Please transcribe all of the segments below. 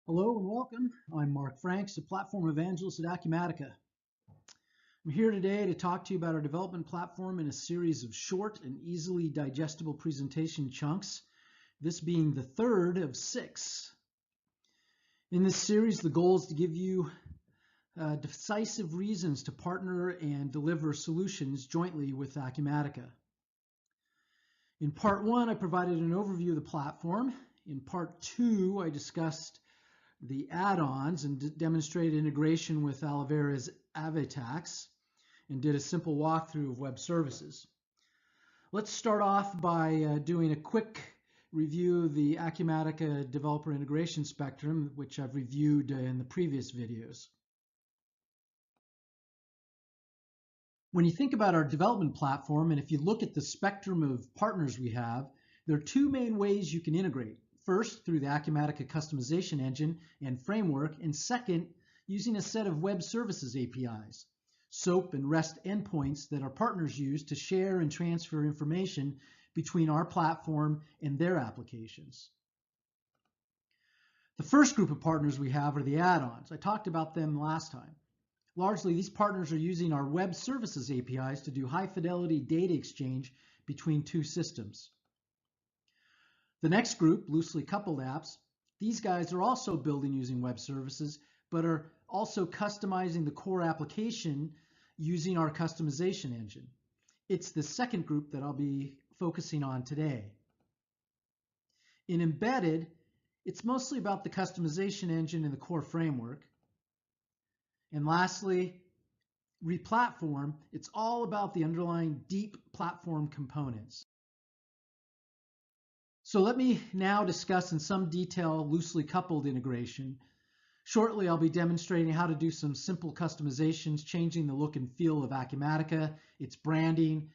Hello and welcome. I'm Mark Franks, a platform evangelist at Acumatica. I'm here today to talk to you about our development platform in a series of short and easily digestible presentation chunks, this being the third of 6. In this series, the goal is to give you decisive reasons to partner and deliver solutions jointly with Acumatica. In part 1, I provided an overview of the platform. In part 2, I discussed the add-ons and demonstrated integration with Olivera's Avatax and did a simple walkthrough of web services. Let's start off by doing a quick review of the Acumatica developer integration spectrum, which I've reviewed in the previous videos. When you think about our development platform, and if you look at the spectrum of partners we have, there are two main ways you can integrate. First, through the Acumatica customization engine and framework, and second, using a set of web services APIs, SOAP and REST endpoints that our partners use to share and transfer information between our platform and their applications. The first group of partners we have are the add-ons. I talked about them last time. Largely, these partners are using our web services APIs to do high-fidelity data exchange between two systems. The next group, loosely coupled apps, these guys are also building using web services, but are also customizing the core application using our customization engine. It's the second group that I'll be focusing on today. In embedded, it's mostly about the customization engine and the core framework. And lastly, replatform, it's all about the underlying deep platform components. So let me now discuss in some detail loosely coupled integration. Shortly, I'll be demonstrating how to do some simple customizations, changing the look and feel of Acumatica, its branding,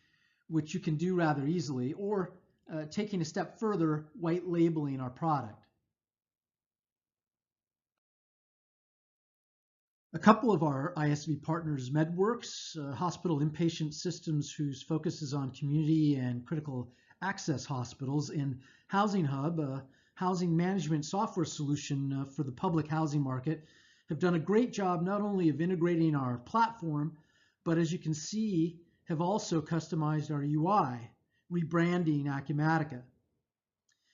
which you can do rather easily, or taking a step further, white labeling our product. A couple of our ISV partners, MedWorks, hospital inpatient systems whose focus is on community and critical access hospitals, and Housing Hub, a housing management software solution for the public housing market, have done a great job not only of integrating our platform, but as you can see, have also customized our UI, rebranding Acumatica.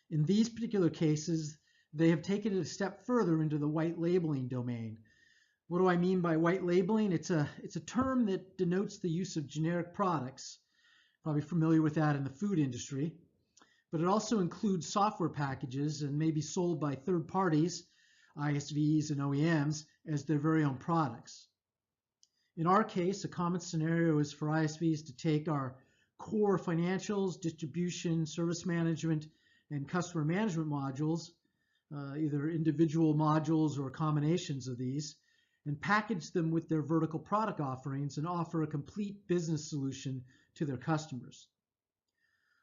In these particular cases, they have taken it a step further into the white labeling domain. What do I mean by white labeling? It's a term that denotes the use of generic products. Probably familiar with that in the food industry. But it also includes software packages and may be sold by third parties, ISVs and OEMs, as their very own products. In our case, a common scenario is for ISVs to take our core financials, distribution, service management, and customer management modules, either individual modules or combinations of these, and package them with their vertical product offerings and offer a complete business solution to their customers.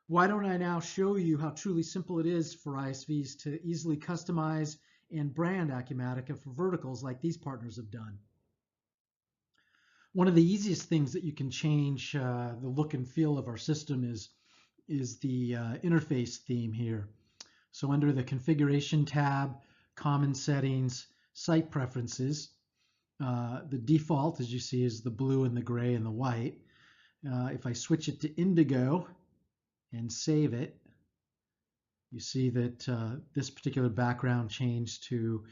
Why don't I now show you how truly simple it is for ISVs to easily customize and brand Acumatica for verticals like these partners have done. One of the easiest things that you can change the look and feel of our system is the interface theme here. So under the configuration tab, common settings, site preferences, the default, as you see, is the blue and the gray and the white. If I switch it to indigo and save it, you see that this particular background changed to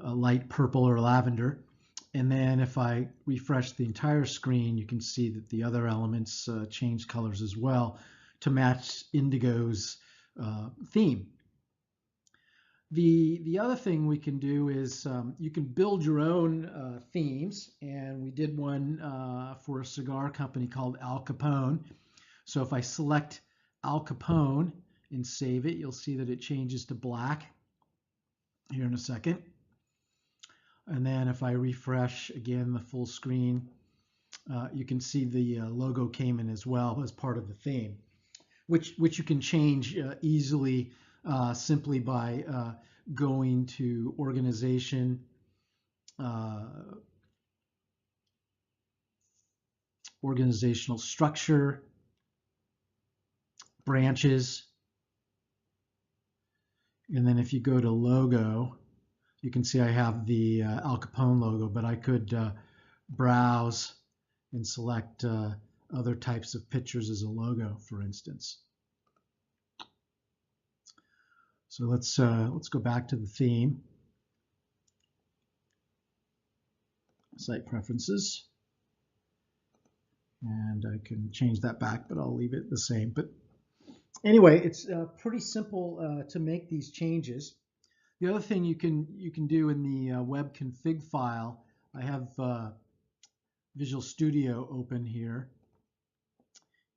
a light purple or lavender. And then if I refresh the entire screen, you can see that the other elements change colors as well to match indigo's theme. The other thing we can do is you can build your own themes, and we did one for a cigar company called Al Capone. So if I select Al Capone and save it, you'll see that it changes to black here in a second. And then if I refresh again the full screen, you can see the logo came in as well as part of the theme, which you can change easily simply by going to organization, organizational structure, branches, And then if you go to logo, you can see I have the Al Capone logo, but I could browse and select other types of pictures as a logo, for instance. So let's go back to the theme, site preferences, and I can change that back, but I'll leave it the same. But anyway, it's pretty simple to make these changes. The other thing you can do in the web config file, I have Visual Studio open here,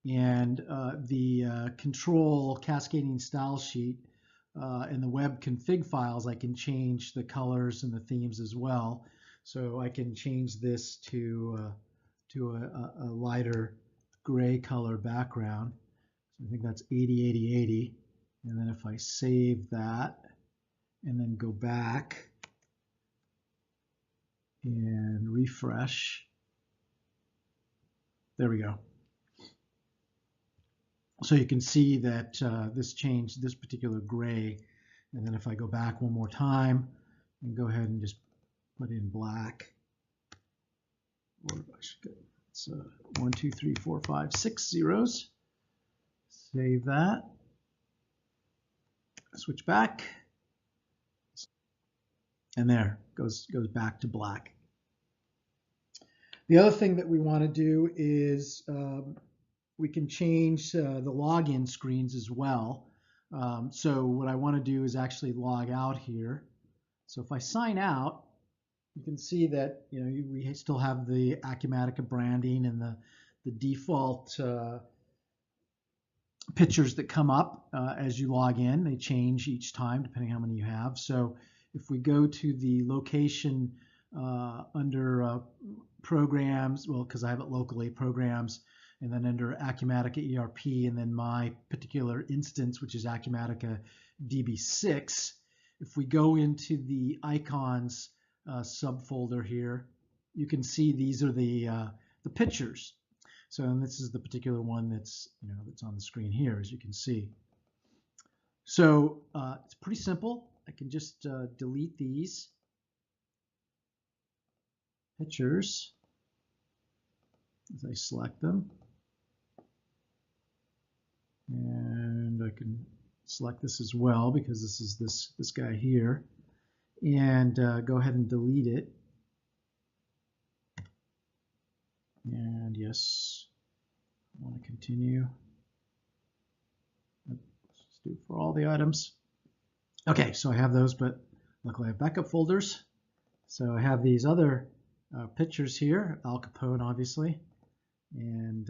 and the control cascading style sheet in the web config files, I can change the colors and the themes as well. So I can change this to a lighter gray color background. So I think that's 80, 80, 80. And then if I save that and then go back and refresh, there we go. So you can see that this changed this particular gray. And then if I go back one more time and go ahead and just put in black, or I should go, it's 1, 2, 3, 4, 5, 6 zeros. Save that. Switch back. And there, goes back to black. The other thing that we want to do is we can change the login screens as well. So what I want to do is actually log out here. So if I sign out, you can see that we still have the Acumatica branding and the default pictures that come up as you log in. They change each time depending how many you have. So if we go to the location under programs, well, because I have it locally, programs, and then under Acumatica ERP, and then my particular instance, which is Acumatica DB6, if we go into the icons subfolder here, you can see these are the pictures. So, and this is the particular one that's that's on the screen here, as you can see. So it's pretty simple. I can just delete these pictures as I select them, and I can select this as well because this is this guy here, and go ahead and delete it. And yes, I want to continue. Let's do it for all the items. Okay, so I have those, but luckily I have backup folders. So I have these other pictures here, Al Capone obviously, and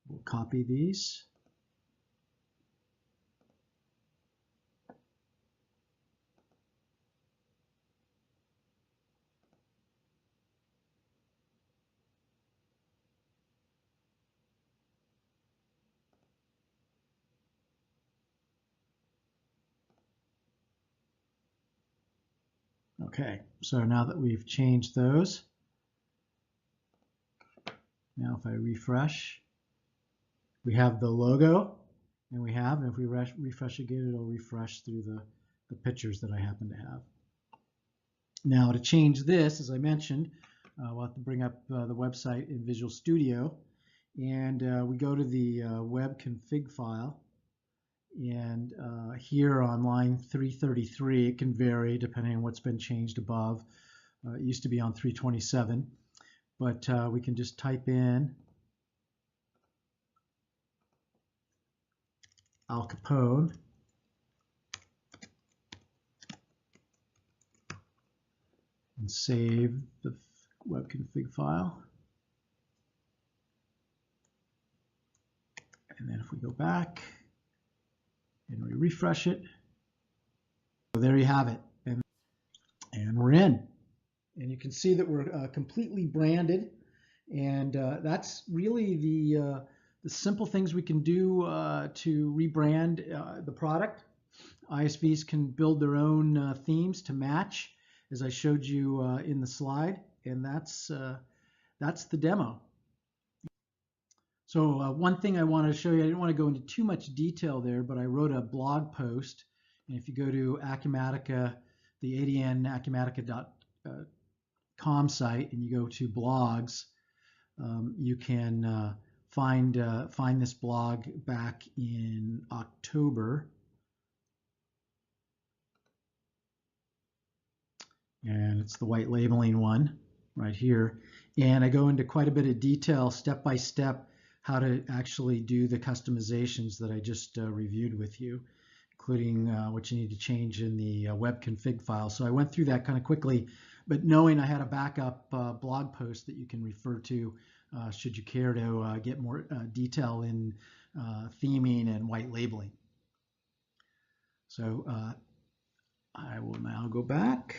we'll copy these. Okay, so now that we've changed those, now if I refresh, we have the logo, and if we refresh again, it'll refresh through the pictures that I happen to have. Now to change this, as I mentioned, we'll have to bring up the website in Visual Studio, and we go to the web config file. And here on line 333, it can vary depending on what's been changed above. It used to be on 327, but we can just type in Al Capone, and save the web config file. And then if we go back and we refresh it, so there you have it, and we're in. And you can see that we're completely branded, and that's really the simple things we can do to rebrand the product. ISVs can build their own themes to match, as I showed you in the slide. and that's the demo. So one thing I wanted to show you, I didn't want to go into too much detail there, but I wrote a blog post. And if you go to Acumatica, the ADN Acumatica.com site, and you go to blogs, you can find this blog back in October. And it's the white labeling one right here. And I go into quite a bit of detail, step by step, how to actually do the customizations that I just reviewed with you, including what you need to change in the web config file. So I went through that kind of quickly, but knowing I had a backup blog post that you can refer to should you care to get more detail in theming and white labeling. So I will now go back.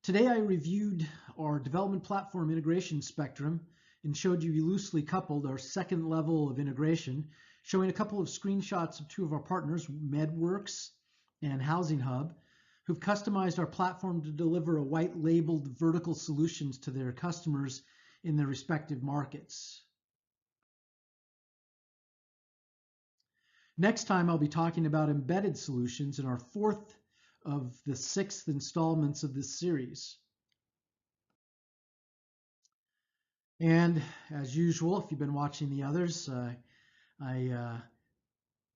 Today I reviewed our development platform integration spectrum and showed you loosely coupled our second level of integration, showing a couple of screenshots of two of our partners, MedWorks and Housing Hub, who've customized our platform to deliver a white labeled vertical solutions to their customers in their respective markets. Next time I'll be talking about embedded solutions in our fourth of the 6th installments of this series. And as usual, if you've been watching the others, I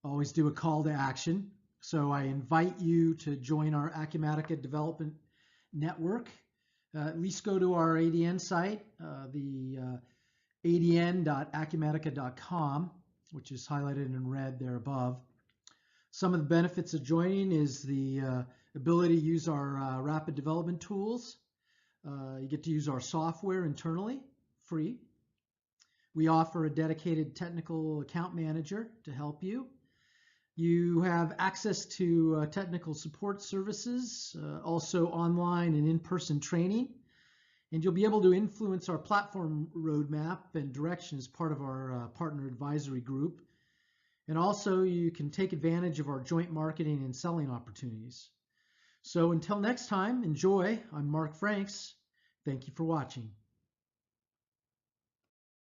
always do a call to action. So I invite you to join our Acumatica Development Network. At least go to our ADN site, the adn.acumatica.com, which is highlighted in red there above. Some of the benefits of joining is the ability to use our rapid development tools. You get to use our software internally, free. We offer a dedicated technical account manager to help you. You have access to technical support services, also online and in-person training. And you'll be able to influence our platform roadmap and direction as part of our partner advisory group. And also you can take advantage of our joint marketing and selling opportunities. So until next time, enjoy. I'm Mark Franks. Thank you for watching.